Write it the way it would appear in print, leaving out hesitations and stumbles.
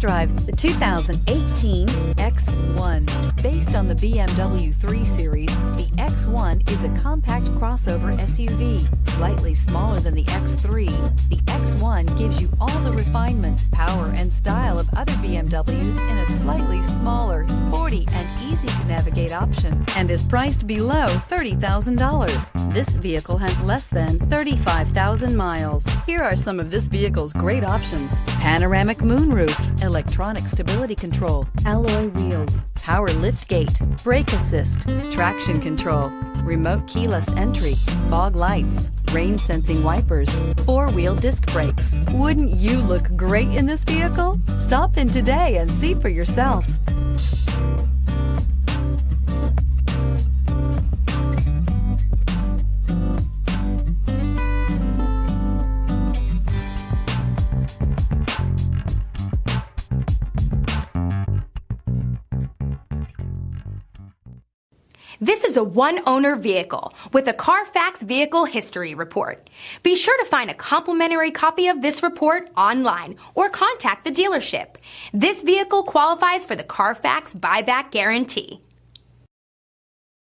drive the 2018 X1. Based on the BMW 3 Series, the X1 is a compact crossover SUV, slightly smaller than the X3. The X1 gives you all the refinements, power, and style of other BMWs in a slightly smaller, sporty, and easy-to-navigate option, and is priced below $30,000. This vehicle has less than 35,000 miles. Here are some of this vehicle's great options: panoramic moonroof, electronic stability control, alloy wheels, power liftgate, brake assist, traction control, remote keyless entry, fog lights, rain sensing wipers, four-wheel disc brakes. Wouldn't you look great in this vehicle? Stop in today and see for yourself. This is a one-owner vehicle with a Carfax Vehicle History Report. Be sure to find a complimentary copy of this report online or contact the dealership. This vehicle qualifies for the Carfax Buyback Guarantee.